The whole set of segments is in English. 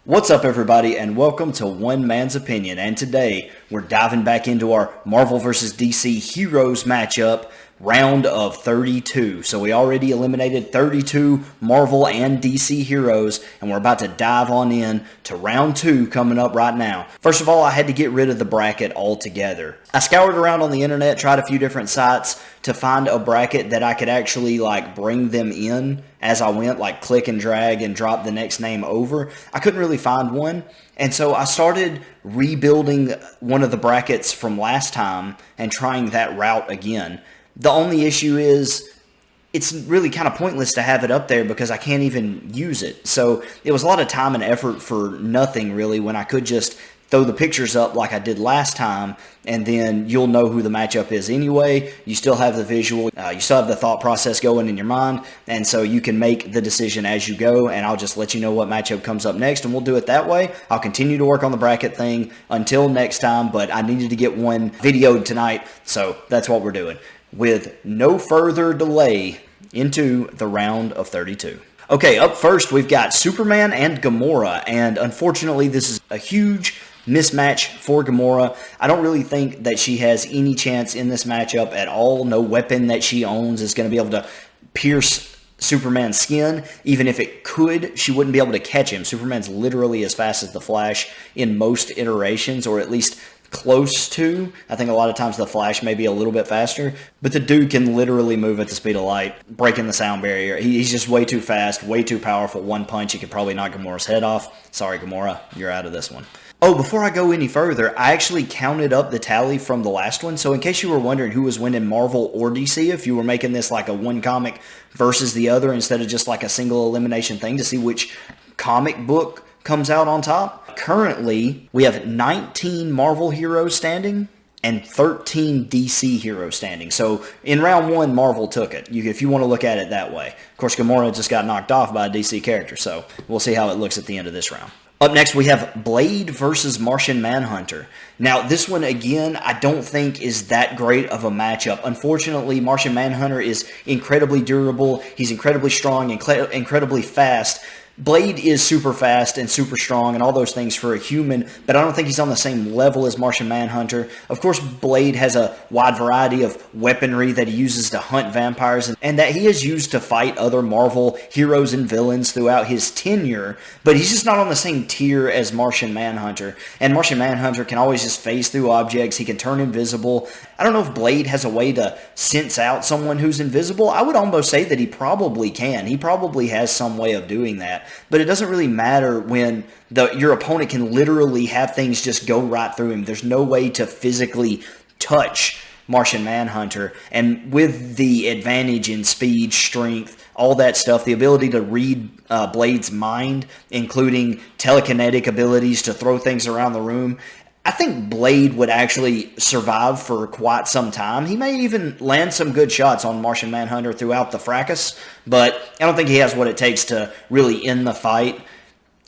What's up, everybody, and welcome to One Man's Opinion. And today, we're diving back into our Marvel vs. DC Heroes matchup, round of 32. So we already eliminated 32 Marvel and DC heroes, and we're about to dive on in to round 2 coming up right now. First of all, I had to get rid of the bracket altogether. I scoured around on the internet, tried a few different sites to find a bracket that I could actually bring them in as I went, click and drag and drop the next name over. I couldn't really find one, and so I started rebuilding one of the brackets from last time and trying that route again. The only issue is it's really kind of pointless to have it up there because I can't even use it. So it was a lot of time and effort for nothing really when I could just throw the pictures up like I did last time, and then you'll know who the matchup is anyway. You still have the visual, you still have the thought process going in your mind, and so you can make the decision as you go, and I'll just let you know what matchup comes up next, and we'll do it that way. I'll continue to work on the bracket thing until next time, but I needed to get one videoed tonight, so that's what we're doing. With no further delay, into the round of 32. Okay, up first we've got Superman and Gamora, and unfortunately this is a huge mismatch for Gamora. I don't really think that she has any chance in this matchup at all. No weapon that she owns is going to be able to pierce Superman's skin. Even if it could, she wouldn't be able to catch him. Superman's literally as fast as the Flash in most iterations, or at least close to. I think a lot of times the Flash may be a little bit faster, but the dude can literally move at the speed of light, breaking the sound barrier. He's just way too fast, way too powerful. One punch, he could probably knock Gamora's head off. Sorry, Gamora, you're out of this one. Oh, before I go any further, I actually counted up the tally from the last one. So in case you were wondering who was winning Marvel or DC, if you were making this like a one comic versus the other instead of just like a single elimination thing to see which comic book comes out on top. Currently, we have 19 Marvel heroes standing and 13 DC heroes standing. So in round 1, Marvel took it, if you want to look at it that way. Of course, Gamora just got knocked off by a DC character, so we'll see how it looks at the end of this round. Up next, we have Blade versus Martian Manhunter. Now, this one, again, I don't think is that great of a matchup. Unfortunately, Martian Manhunter is incredibly durable. He's incredibly strong, incredibly fast. Blade is super fast and super strong and all those things for a human, but I don't think he's on the same level as Martian Manhunter. Of course, Blade has a wide variety of weaponry that he uses to hunt vampires and that he has used to fight other Marvel heroes and villains throughout his tenure, but he's just not on the same tier as Martian Manhunter. And Martian Manhunter can always just phase through objects. He can turn invisible. I don't know if Blade has a way to sense out someone who's invisible. I would almost say that he probably can. He probably has some way of doing that. But it doesn't really matter when your opponent can literally have things just go right through him. There's no way to physically touch Martian Manhunter. And with the advantage in speed, strength, all that stuff, the ability to read Blade's mind, including telekinetic abilities to throw things around the room, I think Blade would actually survive for quite some time. He may even land some good shots on Martian Manhunter throughout the fracas, but I don't think he has what it takes to really end the fight.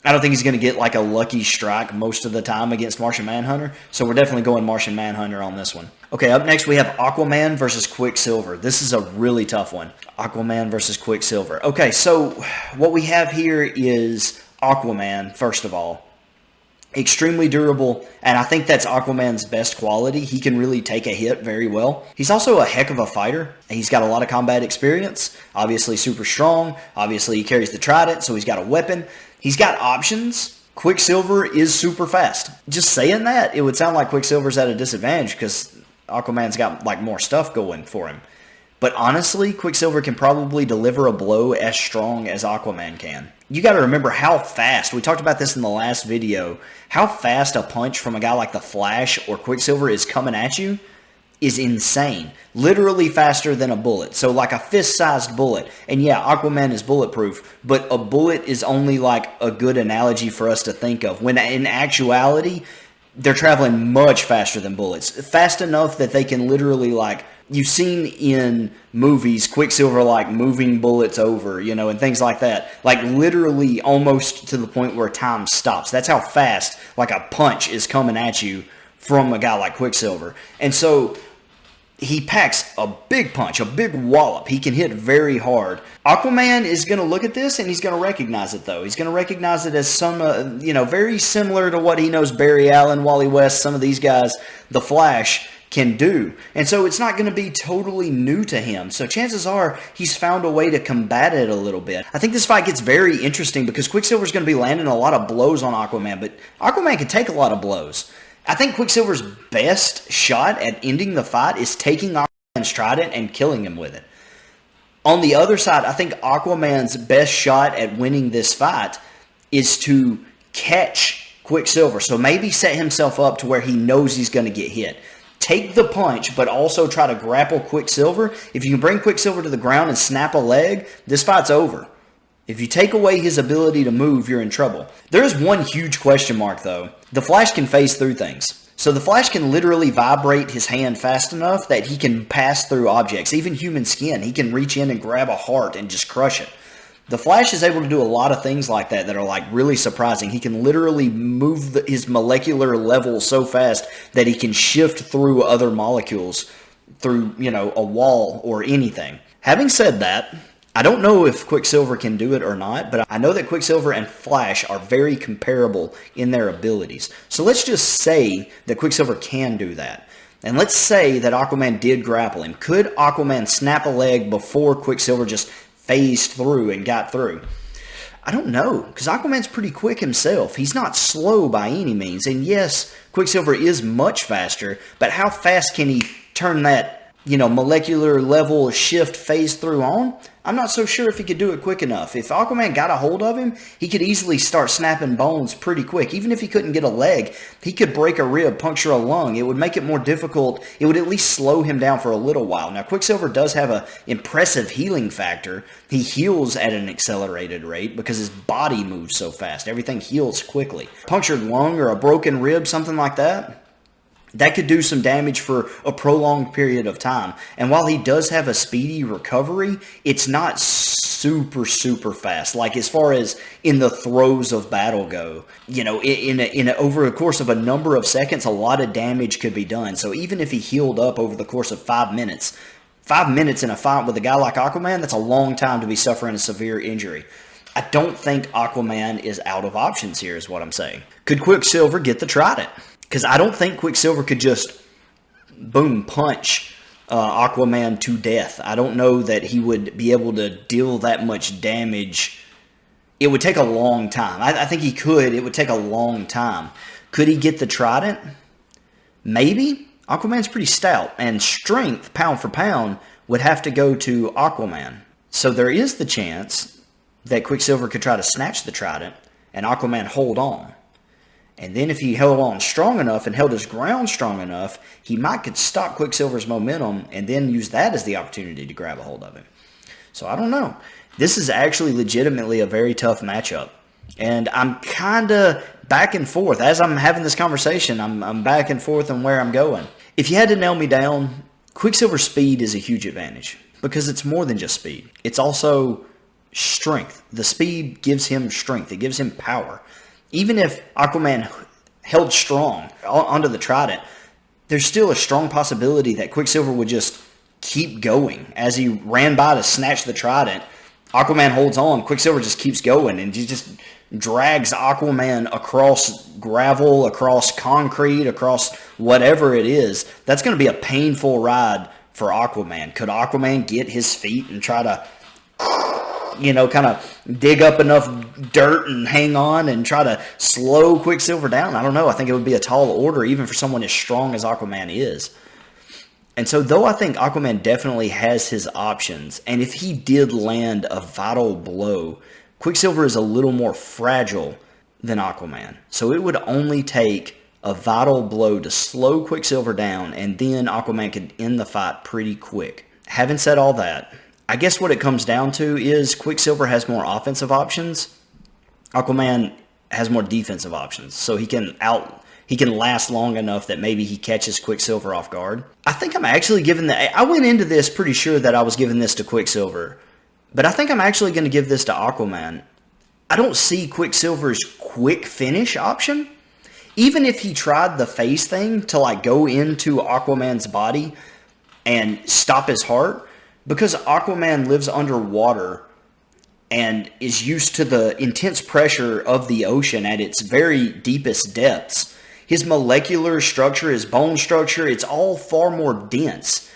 I don't think he's going to get like a lucky strike most of the time against Martian Manhunter, so we're definitely going Martian Manhunter on this one. Okay, up next we have Aquaman versus Quicksilver. This is a really tough one. Aquaman versus Quicksilver. Okay, so what we have here is Aquaman, first of all. Extremely durable, and I think that's Aquaman's best quality. He can really take a hit very well. He's also a heck of a fighter. He's got a lot of combat experience, obviously super strong. Obviously he carries the trident, so he's got a weapon. He's got options. Quicksilver is super fast. Just saying that, it would sound like Quicksilver's at a disadvantage because Aquaman's got more stuff going for him. But honestly, Quicksilver can probably deliver a blow as strong as Aquaman can. You got to remember how fast, we talked about this in the last video, how fast a punch from a guy like the Flash or Quicksilver is coming at you is insane. Literally faster than a bullet. So like a fist-sized bullet. And yeah, Aquaman is bulletproof, but a bullet is only like a good analogy for us to think of. When in actuality, they're traveling much faster than bullets. Fast enough that they can literally you've seen in movies Quicksilver moving bullets over, and things like that. Literally almost to the point where time stops. That's how fast a punch is coming at you from a guy like Quicksilver. And so he packs a big punch, a big wallop. He can hit very hard. Aquaman is going to look at this and he's going to recognize it, though. He's going to recognize it as some, very similar to what he knows Barry Allen, Wally West, some of these guys, The Flash, can do. And so it's not going to be totally new to him. So chances are he's found a way to combat it a little bit. I think this fight gets very interesting because Quicksilver's going to be landing a lot of blows on Aquaman, but Aquaman can take a lot of blows. I think Quicksilver's best shot at ending the fight is taking Aquaman's trident and killing him with it. On the other side, I think Aquaman's best shot at winning this fight is to catch Quicksilver. So maybe set himself up to where he knows he's going to get hit. Take the punch, but also try to grapple Quicksilver. If you can bring Quicksilver to the ground and snap a leg, this fight's over. If you take away his ability to move, you're in trouble. There is one huge question mark, though. The Flash can phase through things. So the Flash can literally vibrate his hand fast enough that he can pass through objects, even human skin. He can reach in and grab a heart and just crush it. The Flash is able to do a lot of things like that are like really surprising. He can literally move his molecular level so fast that he can shift through other molecules through, a wall or anything. Having said that, I don't know if Quicksilver can do it or not, but I know that Quicksilver and Flash are very comparable in their abilities. So let's just say that Quicksilver can do that. And let's say that Aquaman did grapple him. Could Aquaman snap a leg before Quicksilver just phased through and got through? I don't know, because Aquaman's pretty quick himself. He's not slow by any means. And yes, Quicksilver is much faster, but how fast can he turn that, molecular level shift phase through on? I'm not so sure if he could do it quick enough. If Aquaman got a hold of him, he could easily start snapping bones pretty quick. Even if he couldn't get a leg, he could break a rib, puncture a lung. It would make it more difficult. It would at least slow him down for a little while. Now, Quicksilver does have an impressive healing factor. He heals at an accelerated rate because his body moves so fast. Everything heals quickly. Punctured lung or a broken rib, something like that, that could do some damage for a prolonged period of time. And while he does have a speedy recovery, it's not super fast. Like as far as in the throes of battle go, over the course of a number of seconds, a lot of damage could be done. So even if he healed up over the course of 5 minutes, 5 minutes in a fight with a guy like Aquaman, that's a long time to be suffering a severe injury. I don't think Aquaman is out of options here is what I'm saying. Could Quicksilver get the trident? Because I don't think Quicksilver could just, boom, punch Aquaman to death. I don't know that he would be able to deal that much damage. It would take a long time. I think he could. It would take a long time. Could he get the trident? Maybe. Aquaman's pretty stout, and strength, pound for pound, would have to go to Aquaman. So there is the chance that Quicksilver could try to snatch the trident, and Aquaman hold on. And then if he held on strong enough and held his ground strong enough, he might could stop Quicksilver's momentum and then use that as the opportunity to grab a hold of him. So I don't know. This is actually legitimately a very tough matchup. And I'm kind of back and forth. As I'm having this conversation, I'm back and forth on where I'm going. If you had to nail me down, Quicksilver's speed is a huge advantage. Because it's more than just speed. It's also strength. The speed gives him strength. It gives him power. Even if Aquaman held strong onto the trident, there's still a strong possibility that Quicksilver would just keep going. As he ran by to snatch the trident, Aquaman holds on, Quicksilver just keeps going, and he just drags Aquaman across gravel, across concrete, across whatever it is. That's going to be a painful ride for Aquaman. Could Aquaman get his feet and try to kind of dig up enough dirt and hang on and try to slow Quicksilver down? I don't know. I think it would be a tall order even for someone as strong as Aquaman is. And so though I think Aquaman definitely has his options, and if he did land a vital blow, Quicksilver is a little more fragile than Aquaman. So it would only take a vital blow to slow Quicksilver down, and then Aquaman could end the fight pretty quick. Having said all that, I guess what it comes down to is Quicksilver has more offensive options. Aquaman has more defensive options. So he can last long enough that maybe he catches Quicksilver off guard. I think I'm actually giving I went into this pretty sure that I was giving this to Quicksilver. But I think I'm actually going to give this to Aquaman. I don't see Quicksilver's quick finish option. Even if he tried the face thing to go into Aquaman's body and stop his heart, because Aquaman lives underwater and is used to the intense pressure of the ocean at its very deepest depths. His molecular structure, his bone structure, it's all far more dense.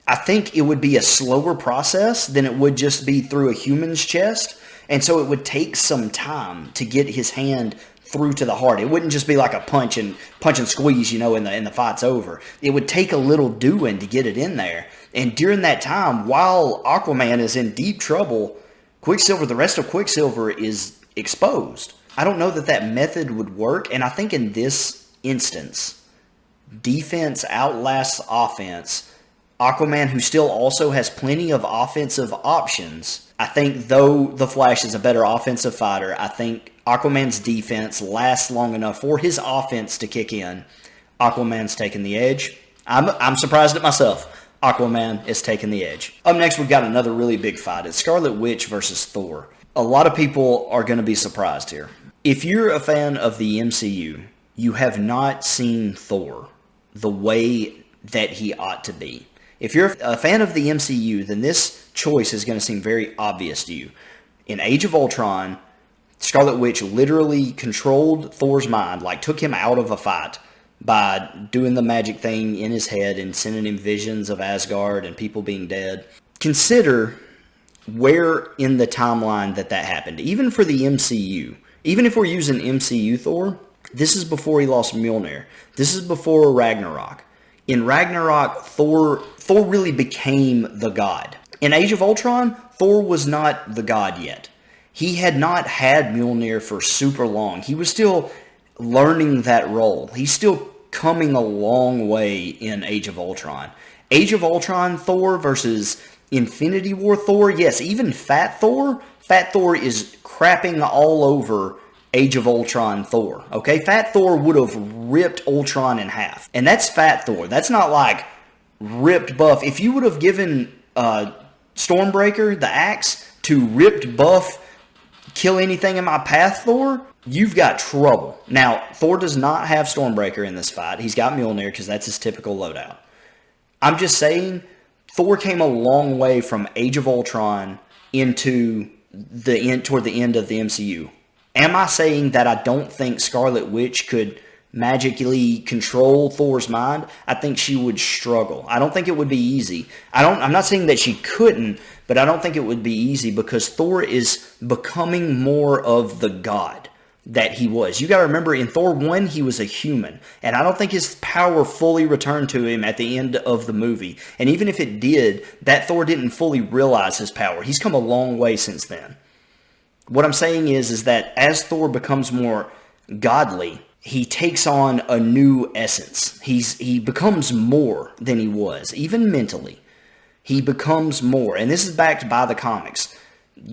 I think it would be a slower process than it would just be through a human's chest. And so it would take some time to get his hand through to the heart. It wouldn't just be like a punch and squeeze, and the fight's over. It would take a little doing to get it in there. And during that time, while Aquaman is in deep trouble, the rest of Quicksilver is exposed. I don't know that method would work. And I think in this instance, defense outlasts offense. Aquaman, who still also has plenty of offensive options, I think though the Flash is a better offensive fighter, I think Aquaman's defense lasts long enough for his offense to kick in. Aquaman's taking the edge. I'm surprised at myself. Aquaman is taking the edge. Up next, we've got another really big fight. It's Scarlet Witch versus Thor. A lot of people are going to be surprised here. If you're a fan of the MCU, you have not seen Thor the way that he ought to be. If you're a fan of the MCU, then this choice is going to seem very obvious to you. In Age of Ultron, Scarlet Witch literally controlled Thor's mind, like took him out of a fight by doing the magic thing in his head and sending him visions of Asgard and people being dead. Consider where in the timeline that happened. Even for the MCU, even if we're using MCU Thor, this is before he lost Mjolnir. This is before Ragnarok. In Ragnarok, Thor really became the god. In Age of Ultron, Thor was not the god yet. He had not had Mjolnir for super long. He was still learning that role. He's still coming a long way in Age of Ultron. Age of Ultron Thor versus Infinity War Thor, yes, even Fat Thor is crapping all over Age of Ultron Thor, okay? Fat Thor would have ripped Ultron in half. And that's Fat Thor. That's not like ripped buff. If you would have given Stormbreaker the axe to ripped buff, kill anything in my path Thor, you've got trouble. Now, Thor does not have Stormbreaker in this fight. He's got Mjolnir because that's his typical loadout. I'm just saying, Thor came a long way from Age of Ultron into the end, toward the end of the MCU. Am I saying that I don't think Scarlet Witch could magically control Thor's mind? I think she would struggle. I don't think it would be easy. I'm not saying that she couldn't, but I don't think it would be easy because Thor is becoming more of the god that he was. You got to remember, in Thor 1, he was a human, and I don't think his power fully returned to him at the end of the movie. And even if it did, that Thor didn't fully realize his power. He's come a long way since then. What I'm saying is that as Thor becomes more godly, he takes on a new essence. He becomes more than he was, even mentally. He becomes more, and this is backed by the comics.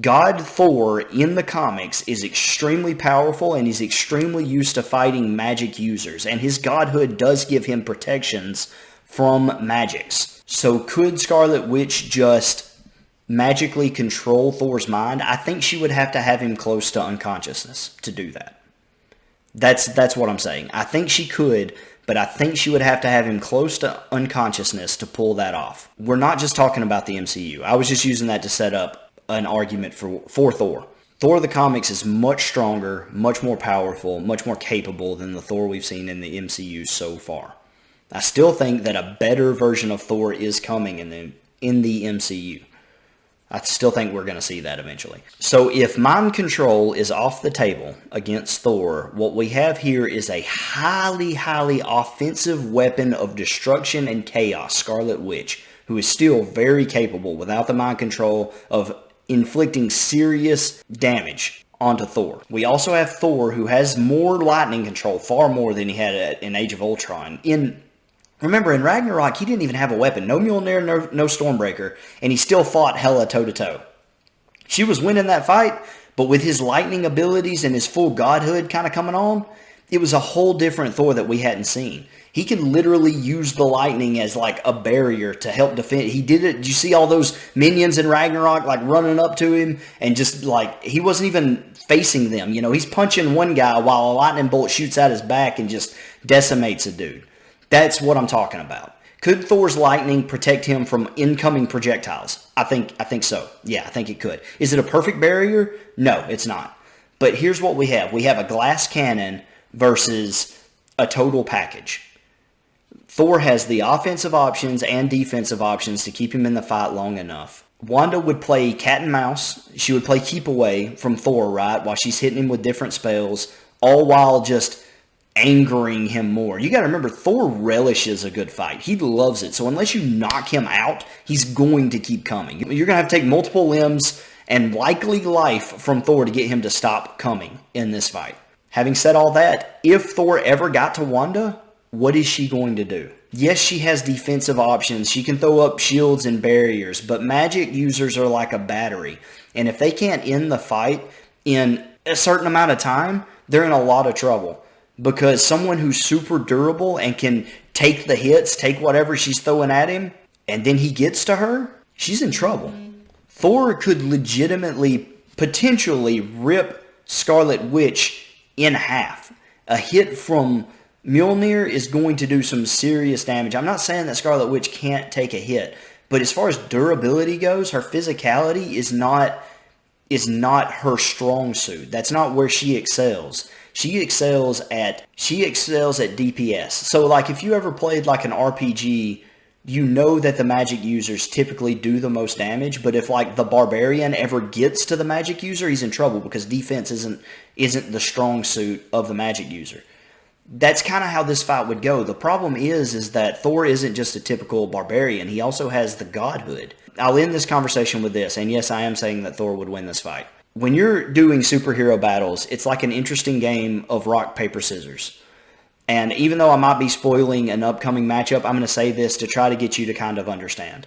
God Thor in the comics is extremely powerful, and he's extremely used to fighting magic users, and his godhood does give him protections from magics. So could Scarlet Witch just magically control Thor's mind? I think she would have to have him close to unconsciousness to do that. That's what I'm saying. I think she could, but I think she would have to have him close to unconsciousness to pull that off. We're not just talking about the MCU. I was just using that to set up an argument for Thor. Thor the comics is much stronger, much more powerful, much more capable than the Thor we've seen in the MCU so far. I still think that a better version of Thor is coming in the MCU. I still think we're going to see that eventually. So if mind control is off the table against Thor, what we have here is a highly, highly offensive weapon of destruction and chaos, Scarlet Witch, who is still very capable without the mind control of inflicting serious damage onto Thor. We also have Thor, who has more lightning control, far more than he had in Age of Ultron. Remember, in Ragnarok, he didn't even have a weapon. No Mjolnir, no Stormbreaker, and he still fought Hela toe-to-toe. She was winning that fight, but with his lightning abilities and his full godhood kind of coming on, it was a whole different Thor that we hadn't seen. He could literally use the lightning as like a barrier to help defend. He did it. Did you see all those minions in Ragnarok like running up to him and just like, he wasn't even facing them. You know, he's punching one guy while a lightning bolt shoots out his back and just decimates a dude. That's what I'm talking about. Could Thor's lightning protect him from incoming projectiles? I think so. Yeah, I think it could. Is it a perfect barrier? No, it's not. But here's what we have. We have a glass cannon versus a total package. Thor has the offensive options and defensive options to keep him in the fight long enough. Wanda would play cat and mouse. She would play keep away from Thor, right, while she's hitting him with different spells, all while just angering him more. You got to remember, Thor relishes a good fight. He loves it. So unless you knock him out, he's going to keep coming. You're going to have to take multiple limbs and likely life from Thor to get him to stop coming in this fight. Having said all that, if Thor ever got to Wanda, what is she going to do? Yes, she has defensive options. She can throw up shields and barriers, but magic users are like a battery. And if they can't end the fight in a certain amount of time, they're in a lot of trouble. Because someone who's super durable and can take the hits, take whatever she's throwing at him, and then he gets to her, she's in trouble. Thor could legitimately, potentially rip Scarlet Witch in half. A hit from Mjolnir is going to do some serious damage. I'm not saying that Scarlet Witch can't take a hit, but as far as durability goes, her physicality is not her strong suit. That's not where she excels. She excels at DPS. So like if you ever played like an RPG, you know that the magic users typically do the most damage, but if like the barbarian ever gets to the magic user, he's in trouble because defense isn't the strong suit of the magic user. That's kind of how this fight would go. The problem is that Thor isn't just a typical barbarian. He also has the godhood. I'll end this conversation with this, and yes, I am saying that Thor would win this fight. When you're doing superhero battles, it's like an interesting game of rock, paper, scissors. And even though I might be spoiling an upcoming matchup, I'm going to say this to try to get you to kind of understand.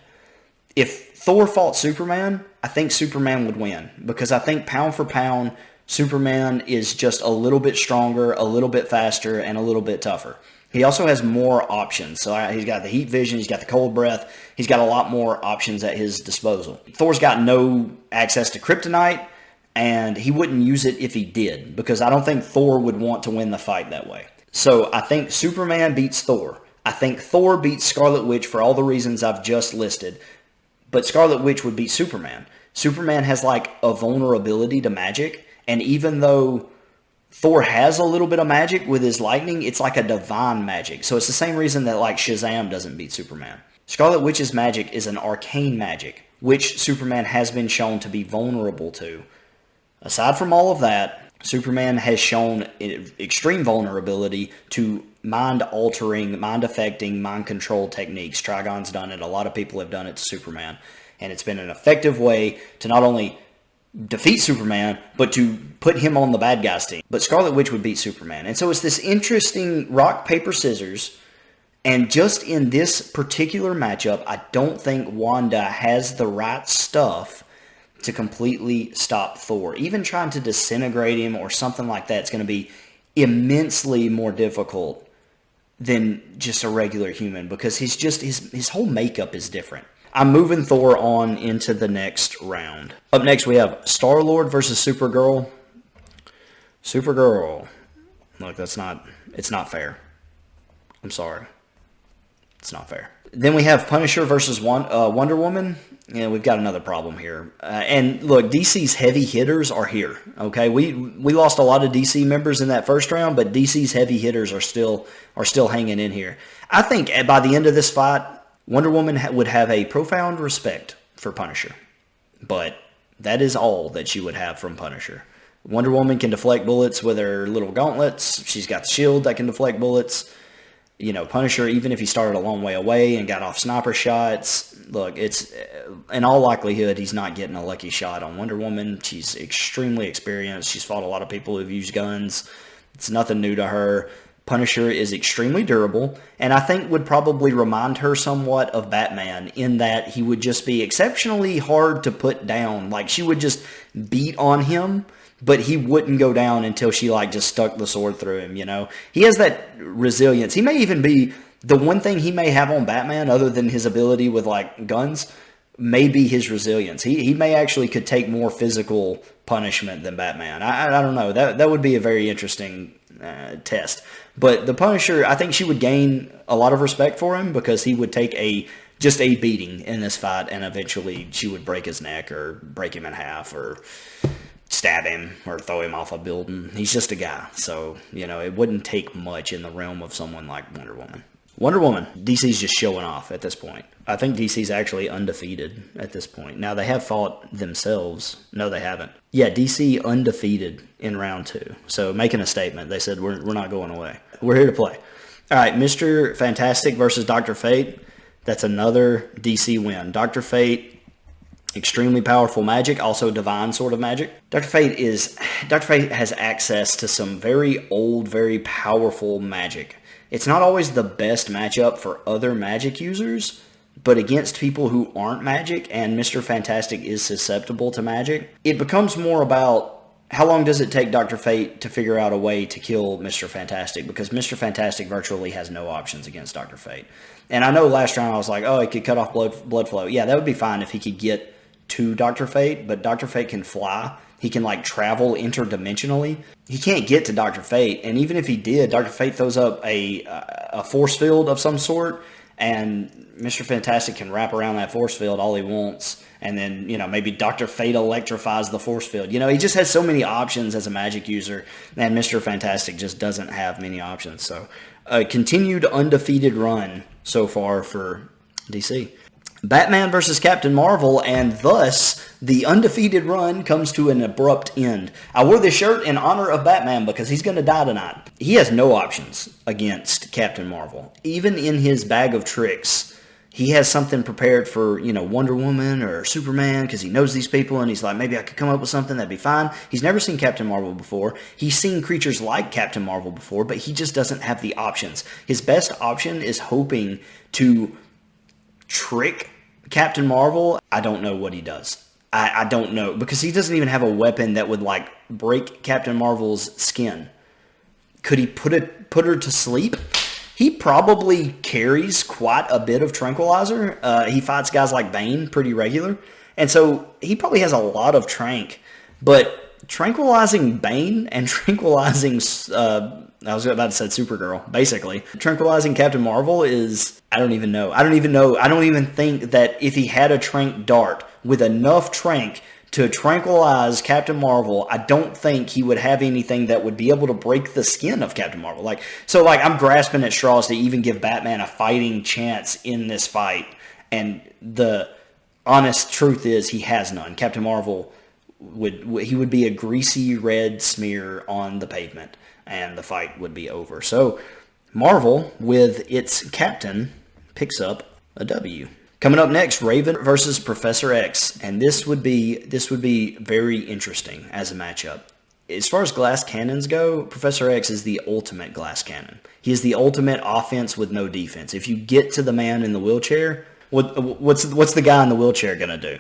If Thor fought Superman, I think Superman would win. Because I think pound for pound, Superman is just a little bit stronger, a little bit faster, and a little bit tougher. He also has more options. So he's got the heat vision, he's got the cold breath, he's got a lot more options at his disposal. Thor's got no access to kryptonite, and he wouldn't use it if he did, because I don't think Thor would want to win the fight that way. So I think Superman beats Thor. I think Thor beats Scarlet Witch for all the reasons I've just listed, but Scarlet Witch would beat Superman. Superman has like a vulnerability to magic, and even though Thor has a little bit of magic with his lightning, it's like a divine magic. So it's the same reason that like Shazam doesn't beat Superman. Scarlet Witch's magic is an arcane magic, which Superman has been shown to be vulnerable to. Aside from all of that, Superman has shown extreme vulnerability to mind-altering, mind-affecting, mind-control techniques. Trigon's done it. A lot of people have done it to Superman. And it's been an effective way to not only defeat Superman, but to put him on the bad guy's team. But Scarlet Witch would beat Superman. And so it's this interesting rock, paper, scissors. And just in this particular matchup, I don't think Wanda has the right stuff to completely stop Thor. Even trying to disintegrate him or something like that is going to be immensely more difficult than just a regular human, because his whole makeup is different. I'm moving Thor on into the next round. Up next, we have Star-Lord versus Supergirl. Supergirl. Look, it's not fair. I'm sorry. It's not fair. Then we have Punisher versus Wonder Woman. Yeah, we've got another problem here. And look, DC's heavy hitters are here. Okay, we lost a lot of DC members in that first round, but DC's heavy hitters are still hanging in here. I think by the end of this fight, Wonder Woman would have a profound respect for Punisher, but that is all that she would have from Punisher. Wonder Woman can deflect bullets with her little gauntlets. She's got the shield that can deflect bullets. You know, Punisher, even if he started a long way away and got off sniper shots, look, it's in all likelihood he's not getting a lucky shot on Wonder Woman. She's extremely experienced. She's fought a lot of people who've used guns. It's nothing new to her. Punisher is extremely durable, and I think would probably remind her somewhat of Batman in that he would just be exceptionally hard to put down. Like, she would just beat on him, but he wouldn't go down until she like just stuck the sword through him, you know. He has that resilience. He may even be the one thing he may have on Batman, other than his ability with like guns, may be his resilience. He may actually could take more physical punishment than Batman. I don't know. That would be a very interesting test. But the Punisher, I think she would gain a lot of respect for him because he would take just a beating in this fight, and eventually she would break his neck or break him in half or stab him or throw him off a building. He's just a guy. So, it wouldn't take much in the realm of someone like Wonder Woman. Wonder Woman, DC's just showing off at this point. I think DC's actually undefeated at this point. Now, they have fought themselves. No, they haven't. Yeah, DC undefeated in round 2. So, making a statement. They said, we're not going away. We're here to play. All right, Mr. Fantastic versus Dr. Fate. That's another DC win. Dr. Fate, extremely powerful magic, also divine sort of magic. Dr. Fate has access to some very old, very powerful magic. It's not always the best matchup for other magic users, but against people who aren't magic, and Mr. Fantastic is susceptible to magic, it becomes more about how long does it take Dr. Fate to figure out a way to kill Mr. Fantastic, because Mr. Fantastic virtually has no options against Dr. Fate. And I know last round I was like, oh, he could cut off blood flow. Yeah, that would be fine if he could get to Dr. Fate, but Dr. Fate can fly. He can, travel interdimensionally. He can't get to Dr. Fate, and even if he did, Dr. Fate throws up a force field of some sort, and Mr. Fantastic can wrap around that force field all he wants, and then, maybe Dr. Fate electrifies the force field. He just has so many options as a magic user, and Mr. Fantastic just doesn't have many options. So, a continued undefeated run so far for DC. Batman versus Captain Marvel, and thus the undefeated run comes to an abrupt end. I wore this shirt in honor of Batman because he's going to die tonight. He has no options against Captain Marvel. Even in his bag of tricks, he has something prepared for, Wonder Woman or Superman because he knows these people and he's like, maybe I could come up with something that'd be fine. He's never seen Captain Marvel before. He's seen creatures like Captain Marvel before, but he just doesn't have the options. His best option is hoping to trick Captain Marvel. I don't know what he does. I don't know, because he doesn't even have a weapon that would break Captain Marvel's skin. Could he put her to sleep? He probably carries quite a bit of tranquilizer. He fights guys like Bane pretty regular, and so he probably has a lot of trank. But tranquilizing Bane and tranquilizing I was about to say Supergirl, basically. Tranquilizing Captain Marvel is, I don't even know. I don't even think that if he had a trank dart with enough trank to tranquilize Captain Marvel, I don't think he would have anything that would be able to break the skin of Captain Marvel. I'm grasping at straws to even give Batman a fighting chance in this fight. And the honest truth is he has none. Captain Marvel would be a greasy red smear on the pavement, and the fight would be over. So Marvel, with its captain, picks up a W. Coming up next, Raven versus Professor X, and this would be very interesting as a matchup. As far as glass cannons go, Professor X is the ultimate glass cannon. He is the ultimate offense with no defense. If you get to the man in the wheelchair, what's the guy in the wheelchair gonna do?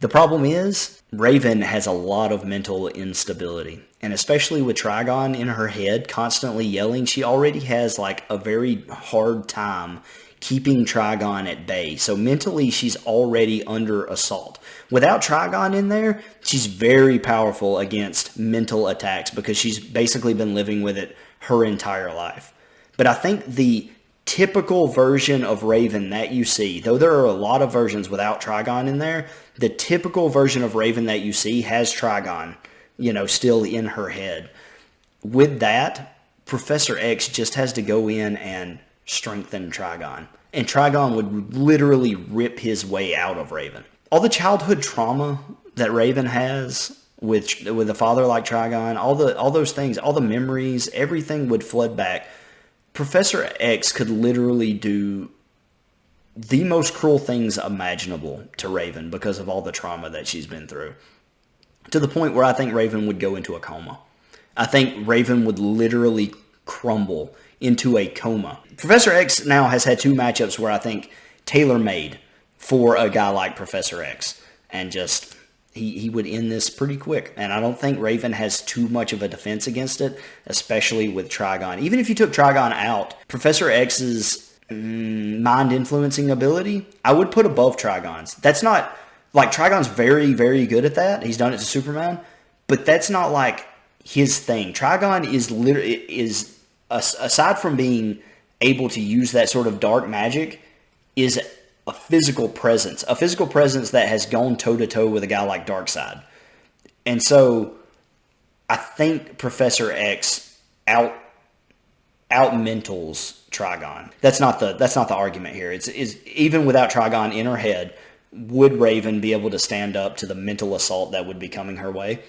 The problem is, Raven has a lot of mental instability, and especially with Trigon in her head constantly yelling, she already has a very hard time keeping Trigon at bay. So mentally, she's already under assault. Without Trigon in there, she's very powerful against mental attacks because she's basically been living with it her entire life. But I think the typical version of Raven that you see, though there are a lot of versions without Trigon in there, the typical version of Raven that you see has Trigon, still in her head. With that, Professor X just has to go in and strengthen Trigon. And Trigon would literally rip his way out of Raven. All the childhood trauma that Raven has with a father like Trigon, all those things, all the memories, everything would flood back. Professor X could literally do the most cruel things imaginable to Raven because of all the trauma that she's been through. To the point where I think Raven would go into a coma. I think Raven would literally crumble into a coma. Professor X now has had 2 matchups where I think tailor-made for a guy like Professor X. And just, he would end this pretty quick. And I don't think Raven has too much of a defense against it, especially with Trigon. Even if you took Trigon out, Professor X's mind-influencing ability, I would put above Trigon's. That's not, Trigon's very, very good at that. He's done it to Superman. But that's not his thing. Trigon is aside from being able to use that sort of dark magic, is a physical presence that has gone toe-to-toe with a guy like Darkseid. And so I think Professor X out-mentals Trigon. That's not the argument here. It's even without Trigon in her head, would Raven be able to stand up to the mental assault that would be coming her way?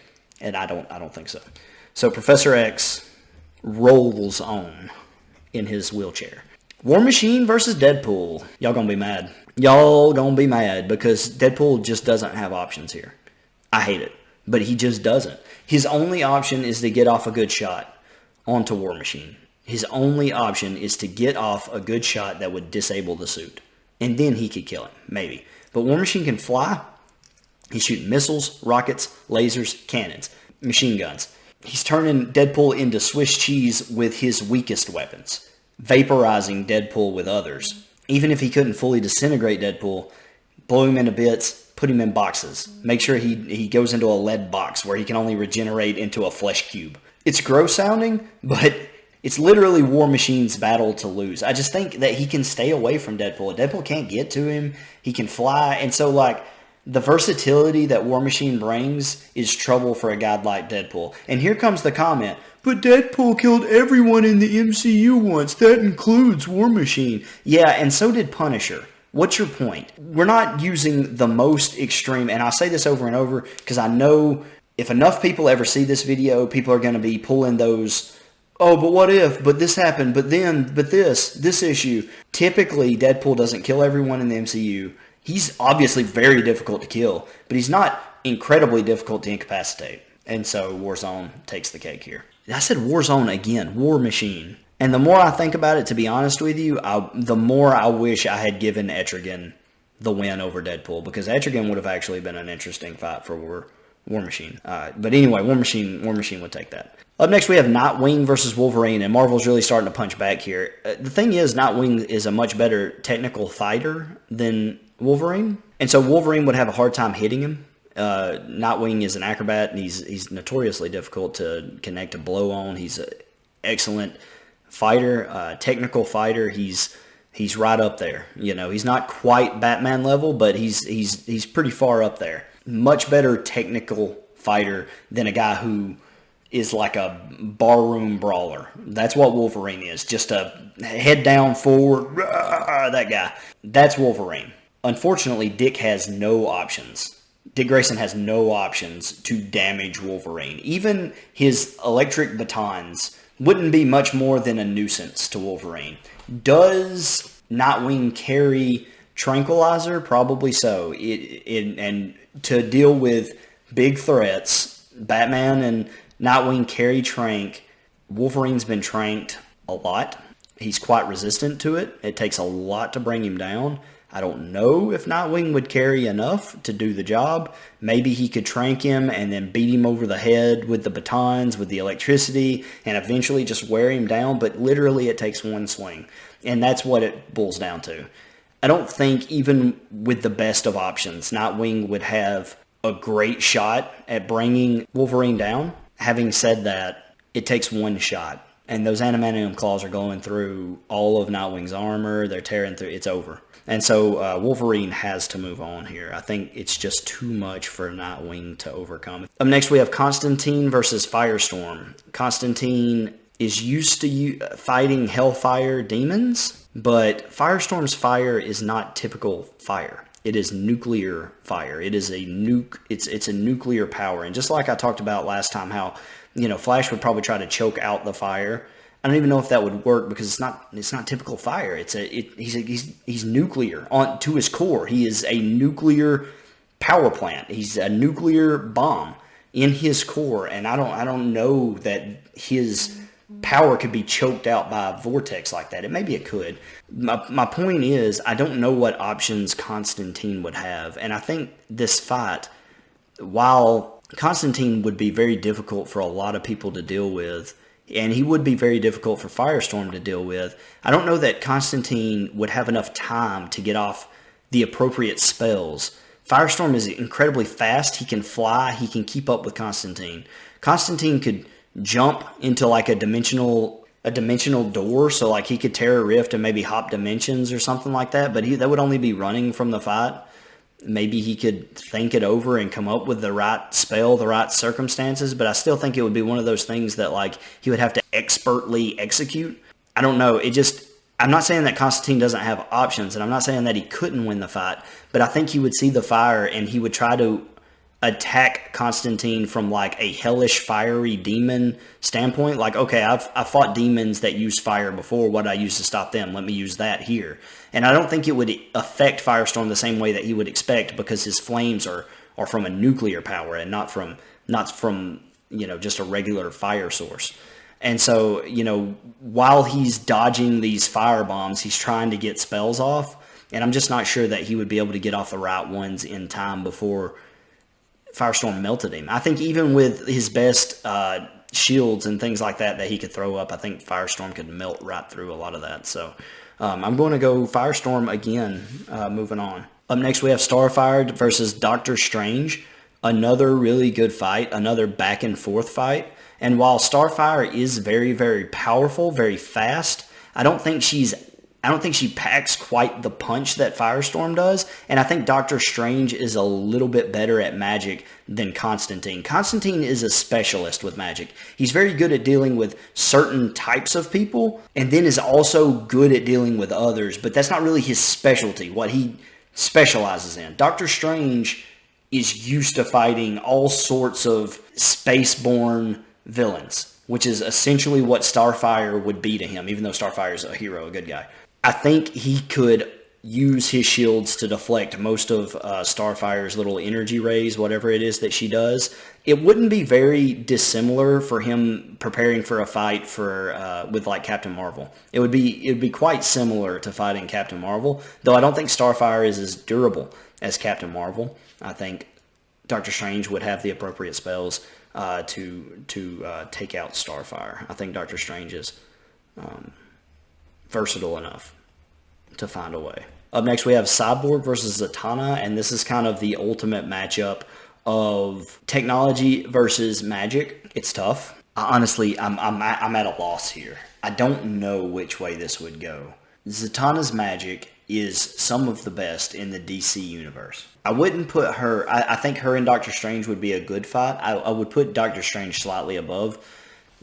And I don't think so. So Professor X rolls on in his wheelchair. War Machine versus Deadpool. Y'all gonna be mad. Y'all gonna be mad because Deadpool just doesn't have options here. I hate it, but he just doesn't. His only option is to get off a good shot onto War Machine. His only option is to get off a good shot that would disable the suit. And then he could kill him, maybe. But War Machine can fly. He's shooting missiles, rockets, lasers, cannons, machine guns. He's turning Deadpool into Swiss cheese with his weakest weapons, vaporizing Deadpool with others. Even if he couldn't fully disintegrate Deadpool, blow him into bits, put him in boxes. Make sure he goes into a lead box where he can only regenerate into a flesh cube. It's gross sounding, but it's literally War Machine's battle to lose. I just think that he can stay away from Deadpool. Deadpool can't get to him. He can fly. And so, like, the versatility that War Machine brings is trouble for a guy like Deadpool. And here comes the comment, but Deadpool killed everyone in the MCU once. That includes War Machine. Yeah, and so did Punisher. What's your point? We're not using the most extreme, and I say this over and over because I know if enough people ever see this video, people are going to be pulling those, oh, but what if, but this happened, but then, but this issue. Typically, Deadpool doesn't kill everyone in the MCU. He's obviously very difficult to kill, but he's not incredibly difficult to incapacitate. And so Warzone takes the cake here. I said Warzone again, War Machine. And the more I think about it, to be honest with you, the more I wish I had given Etrigan the win over Deadpool, because Etrigan would have actually been an interesting fight for War Machine. But anyway, War Machine would take that. Up next, we have Nightwing versus Wolverine, and Marvel's really starting to punch back here. The thing is, Nightwing is a much better technical fighter than Wolverine, and so Wolverine would have a hard time hitting him. Nightwing is an acrobat, and he's notoriously difficult to connect a blow on. He's an excellent fighter, technical fighter. He's right up there. You know, he's not quite Batman level, but he's pretty far up there. Much better technical fighter than a guy who is like a barroom brawler. That's what Wolverine is. Just a head down, forward, that guy. That's Wolverine. Unfortunately, Dick has no options. Dick Grayson has no options to damage Wolverine. Even his electric batons wouldn't be much more than a nuisance to Wolverine. Does Nightwing carry Tranquilizer? Probably so. And to deal with big threats, Batman and Nightwing carry Trank. Wolverine's been tranked a lot. He's quite resistant to it. It takes a lot to bring him down. I don't know if Nightwing would carry enough to do the job. Maybe he could trank him and then beat him over the head with the batons, with the electricity, and eventually just wear him down. But literally it takes one swing. And that's what it boils down to. I don't think even with the best of options, Nightwing would have a great shot at bringing Wolverine down. Having said that, it takes one shot. And those adamantium claws are going through all of Nightwing's armor. They're tearing through. It's over. And so Wolverine has to move on here. I think it's just too much for Nightwing to overcome. Up next, we have Constantine versus Firestorm. Constantine is used to fighting Hellfire demons, but Firestorm's fire is not typical fire. It is nuclear fire. It is a nuke. It's a nuclear power. And just like I talked about last time, how Flash would probably try to choke out the fire. I don't even know if that would work because it's not typical fire. He's nuclear to his core. He is a nuclear power plant. He's a nuclear bomb in his core, and I don't know that his power could be choked out by a vortex like that. Maybe it could. My point is, I don't know what options Constantine would have, and I think this fight, while Constantine would be very difficult for a lot of people to deal with, and he would be very difficult for Firestorm to deal with, I don't know that Constantine would have enough time to get off the appropriate spells. Firestorm is incredibly fast. He can fly. He can keep up with Constantine. Constantine could jump into like a dimensional door, so like he could tear a rift and maybe hop dimensions or something like that. But that would only be running from the fight. Maybe he could think it over and come up with the right spell, the right circumstances. But I still think it would be one of those things that like he would have to expertly execute. I don't know. I'm not saying that Constantine doesn't have options, and I'm not saying that he couldn't win the fight, but I think he would see the fire and he would try to attack Constantine from like a hellish fiery demon standpoint. Like, okay, I've fought demons that use fire before. What I use to stop them? Let me use that here. And I don't think it would affect Firestorm the same way that he would expect, because his flames are from a nuclear power and not from just a regular fire source. And so, while he's dodging these fire bombs, he's trying to get spells off. And I'm just not sure that he would be able to get off the right ones in time before Firestorm melted him. I think even with his best shields and things like that he could throw up, I think Firestorm could melt right through a lot of that. So I'm going to go Firestorm again, moving on. Up next, we have Starfire versus Doctor Strange. Another really good fight, another back and forth fight. And while Starfire is very, very powerful, very fast, I don't think she packs quite the punch that Firestorm does. And I think Doctor Strange is a little bit better at magic than Constantine. Constantine is a specialist with magic. He's very good at dealing with certain types of people, and then is also good at dealing with others. But that's not really his specialty, what he specializes in. Doctor Strange is used to fighting all sorts of spaceborne villains, which is essentially what Starfire would be to him, even though Starfire is a hero, a good guy. I think he could use his shields to deflect most of Starfire's little energy rays, whatever it is that she does. It wouldn't be very dissimilar for him preparing for a fight with like Captain Marvel. It would be quite similar to fighting Captain Marvel, though I don't think Starfire is as durable as Captain Marvel. I think Doctor Strange would have the appropriate spells to take out Starfire. I think Doctor Strange is versatile enough to find a way. Up next, we have Cyborg versus Zatanna, and this is kind of the ultimate matchup of technology versus magic. It's tough. Honestly, I'm at a loss here. I don't know which way this would go. Zatanna's magic is some of the best in the DC universe. I wouldn't put her... I think her and Doctor Strange would be a good fight. I would put Doctor Strange slightly above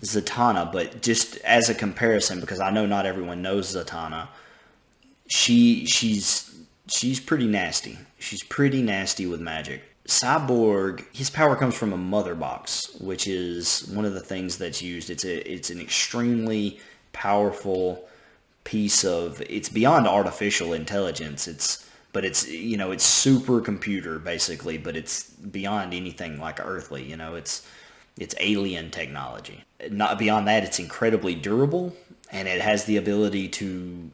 Zatanna, but just as a comparison, because I know not everyone knows Zatanna, she's pretty nasty. She's pretty nasty with magic. Cyborg, his power comes from a mother box, which is one of the things that's used. It's an extremely powerful piece of... It's beyond artificial intelligence. It's supercomputer basically, but it's beyond anything like earthly. It's alien technology. Not beyond that, it's incredibly durable, and it has the ability to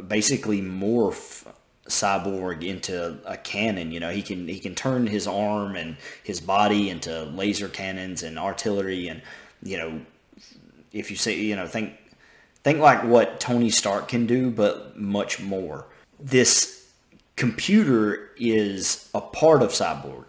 basically morph Cyborg into a cannon. He can turn his arm and his body into laser cannons and artillery, and if you say think like what Tony Stark can do, but much more. This computer is a part of Cyborg,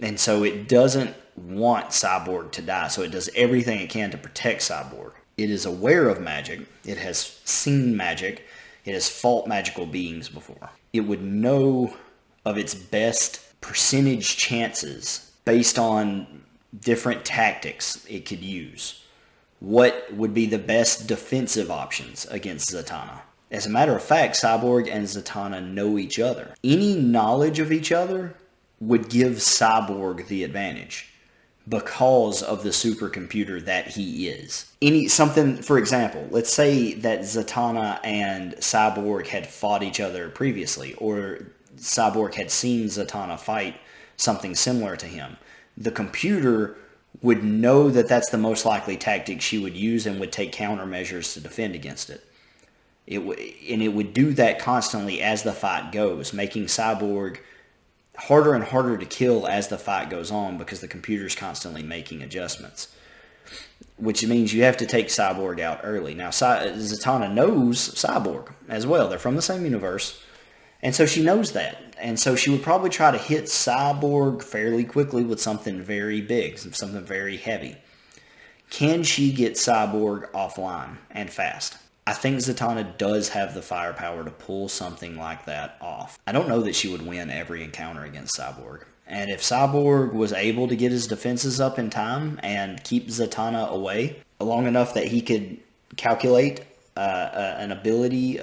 and so it doesn't want Cyborg to die, so it does everything it can to protect Cyborg. It is aware of magic. It has seen magic. It has fought magical beings before. It would know of its best percentage chances based on different tactics it could use. What would be the best defensive options against Zatanna? As a matter of fact, Cyborg and Zatanna know each other. Any knowledge of each other would give Cyborg the advantage because of the supercomputer that he is. For example, let's say that Zatanna and Cyborg had fought each other previously, or Cyborg had seen Zatanna fight something similar to him. The computer would know that that's the most likely tactic she would use and would take countermeasures to defend against it. It would do that constantly as the fight goes, making Cyborg harder and harder to kill as the fight goes on, because the computer's constantly making adjustments, which means you have to take Cyborg out early. Now, Zatanna knows Cyborg as well. They're from the same universe, and so she knows that. And so she would probably try to hit Cyborg fairly quickly with something very big, something very heavy. Can she get Cyborg offline and fast? I think Zatanna does have the firepower to pull something like that off. I don't know that she would win every encounter against Cyborg. And if Cyborg was able to get his defenses up in time and keep Zatanna away long enough that he could calculate an ability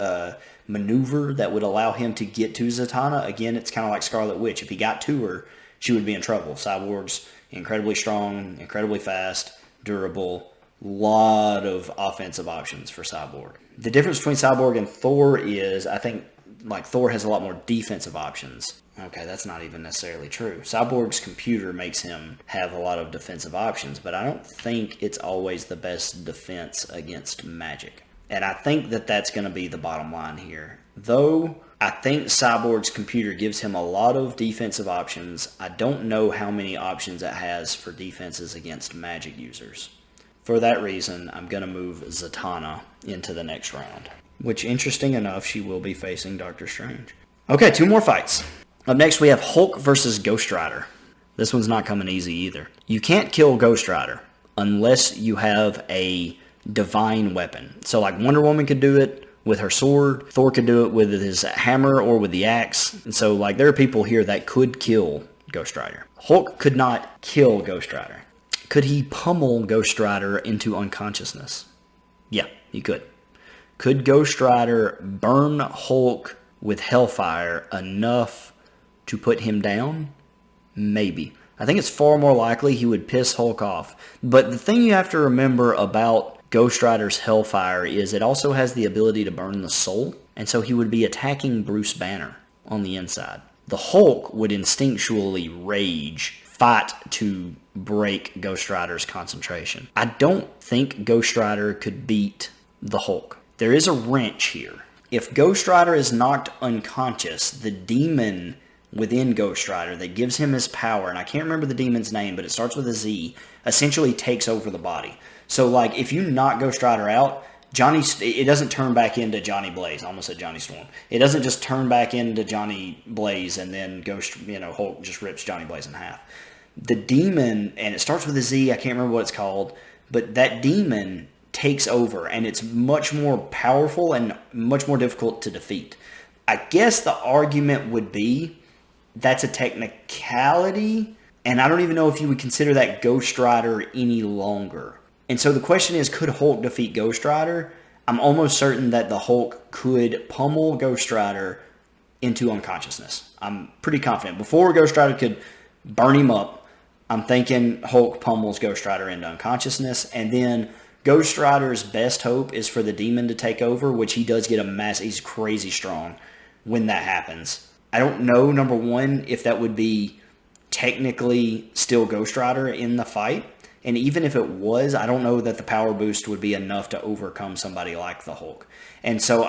maneuver that would allow him to get to Zatanna, again, it's kind of like Scarlet Witch. If he got to her, she would be in trouble. Cyborg's incredibly strong, incredibly fast, durable, lot of offensive options for Cyborg. The difference between Cyborg and Thor is, I think, like, Thor has a lot more defensive options. Okay, that's not even necessarily true. Cyborg's computer makes him have a lot of defensive options, but I don't think it's always the best defense against magic. And I think that that's going to be the bottom line here. Though I think Cyborg's computer gives him a lot of defensive options, I don't know how many options it has for defenses against magic users. For that reason, I'm going to move Zatanna into the next round. Which, interesting enough, she will be facing Doctor Strange. Okay, 2 more fights. Up next, we have Hulk versus Ghost Rider. This one's not coming easy either. You can't kill Ghost Rider unless you have a divine weapon. So, like, Wonder Woman could do it with her sword. Thor could do it with his hammer or with the axe. And so, like, there are people here that could kill Ghost Rider. Hulk could not kill Ghost Rider. Could he pummel Ghost Rider into unconsciousness? Yeah, he could. Could Ghost Rider burn Hulk with Hellfire enough to put him down? Maybe. I think it's far more likely he would piss Hulk off. But the thing you have to remember about Ghost Rider's Hellfire is it also has the ability to burn the soul. And so he would be attacking Bruce Banner on the inside. The Hulk would instinctually rage, fight to break Ghost Rider's concentration. I don't think Ghost Rider could beat the Hulk. There is a wrench here. If Ghost Rider is knocked unconscious, the demon within Ghost Rider that gives him his power, and I can't remember the demon's name, but it starts with a Z, essentially takes over the body. So, like, if you knock Ghost Rider out, it doesn't turn back into Johnny Blaze. I almost said Johnny Storm. It doesn't just turn back into Johnny Blaze and then Hulk just rips Johnny Blaze in half. The demon, and it starts with a Z, I can't remember what it's called, but that demon takes over, and it's much more powerful and much more difficult to defeat. I guess the argument would be that's a technicality, and I don't even know if you would consider that Ghost Rider any longer. And so the question is, could Hulk defeat Ghost Rider? I'm almost certain that the Hulk could pummel Ghost Rider into unconsciousness. I'm pretty confident. Before Ghost Rider could burn him up, I'm thinking Hulk pummels Ghost Rider into unconsciousness, and then Ghost Rider's best hope is for the demon to take over, which he does get he's crazy strong when that happens. I don't know, number one, if that would be technically still Ghost Rider in the fight. And even if it was, I don't know that the power boost would be enough to overcome somebody like the Hulk. And so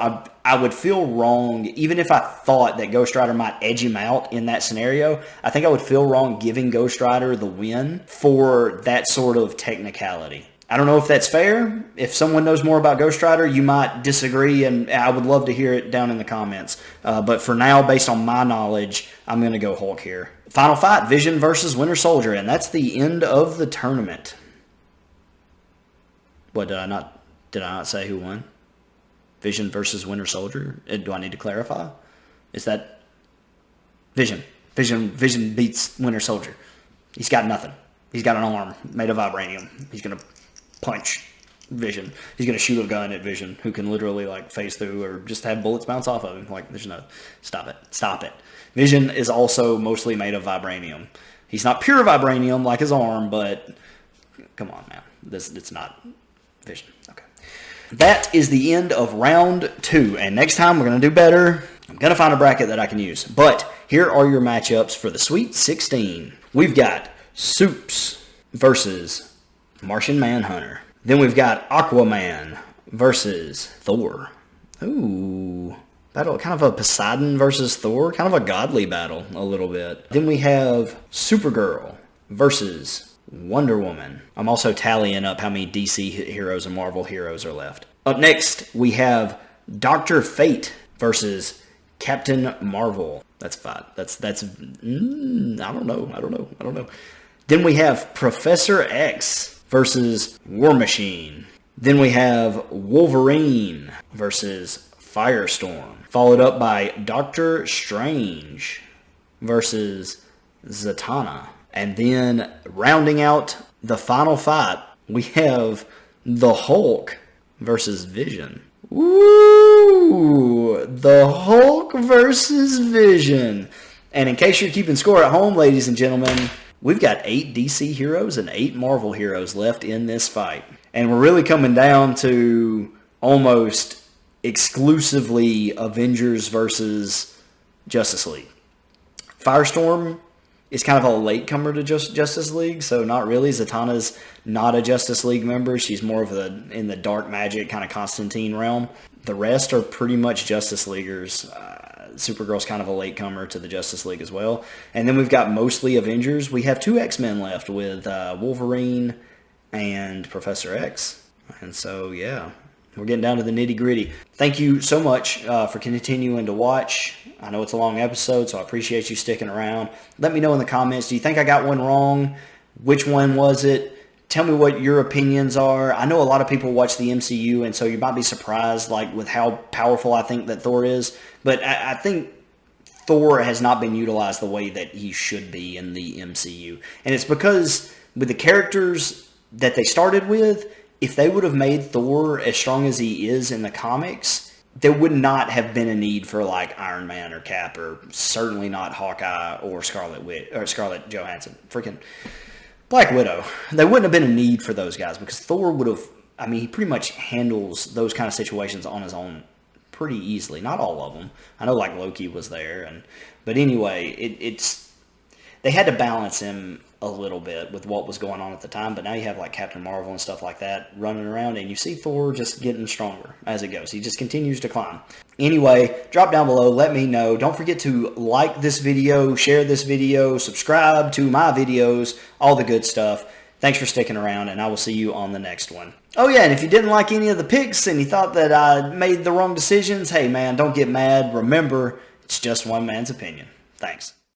I would feel wrong, even if I thought that Ghost Rider might edge him out in that scenario, I think I would feel wrong giving Ghost Rider the win for that sort of technicality. I don't know if that's fair. If someone knows more about Ghost Rider, you might disagree, and I would love to hear it down in the comments. But for now, based on my knowledge, I'm going to go Hulk here. Final fight, Vision versus Winter Soldier, and that's the end of the tournament. What, did I not say who won? Vision versus Winter Soldier? Do I need to clarify? Is that Vision? Vision beats Winter Soldier. He's got nothing. He's got an arm made of vibranium. He's going to punch Vision. He's going to shoot a gun at Vision, who can literally, like, phase through or just have bullets bounce off of him. Like, there's no... Stop it. Vision is also mostly made of vibranium. He's not pure vibranium like his arm, but come on, man. It's not Vision. Okay. That is the end of round 2. And next time we're going to do better. I'm going to find a bracket that I can use. But here are your matchups for the Sweet 16. We've got Soups versus Martian Manhunter. Then we've got Aquaman versus Thor. Ooh. Battle, kind of a Poseidon versus Thor. Kind of a godly battle, a little bit. Then we have Supergirl versus Wonder Woman. I'm also tallying up how many DC heroes and Marvel heroes are left. Up next, we have Dr. Fate versus Captain Marvel. That's fine. I don't know. Then we have Professor X versus War Machine. Then we have Wolverine versus Firestorm, followed up by Doctor Strange versus Zatanna. And then rounding out the final fight, we have the Hulk versus Vision. Woo! The Hulk versus Vision. And in case you're keeping score at home, ladies and gentlemen, we've got 8 DC heroes and 8 Marvel heroes left in this fight. And we're really coming down to almost exclusively Avengers versus Justice League. Firestorm is kind of a latecomer to Justice League, so not really. Zatanna's not a Justice League member. She's more of in the dark magic kind of Constantine realm. The rest are pretty much Justice Leaguers. Supergirl's kind of a latecomer to the Justice League as well. And then we've got mostly Avengers. We have 2 X-Men left with Wolverine and Professor X. And so, yeah, we're getting down to the nitty-gritty. Thank you so much for continuing to watch. I know it's a long episode, so I appreciate you sticking around. Let me know in the comments, do you think I got one wrong? Which one was it? Tell me what your opinions are. I know a lot of people watch the MCU, and so you might be surprised with how powerful I think that Thor is. But I think Thor has not been utilized the way that he should be in the MCU. And it's because with the characters that they started with, if they would have made Thor as strong as he is in the comics, there would not have been a need for Iron Man or Cap, or certainly not Hawkeye or Scarlet Johansson. Freaking Black Widow. There wouldn't have been a need for those guys because Thor would have, he pretty much handles those kind of situations on his own pretty easily. Not all of them. I know Loki was there, but anyway, they had to balance him a little bit with what was going on at the time, but now you have Captain Marvel and stuff like that running around, and you see Thor just getting stronger as it goes. He just continues to climb. Anyway, drop down below, let me know. Don't forget to like this video, share this video, subscribe to my videos, all the good stuff. Thanks for sticking around, and I will see you on the next one. Oh yeah, and if you didn't like any of the picks and you thought that I made the wrong decisions, hey man, don't get mad. Remember, it's just one man's opinion. Thanks.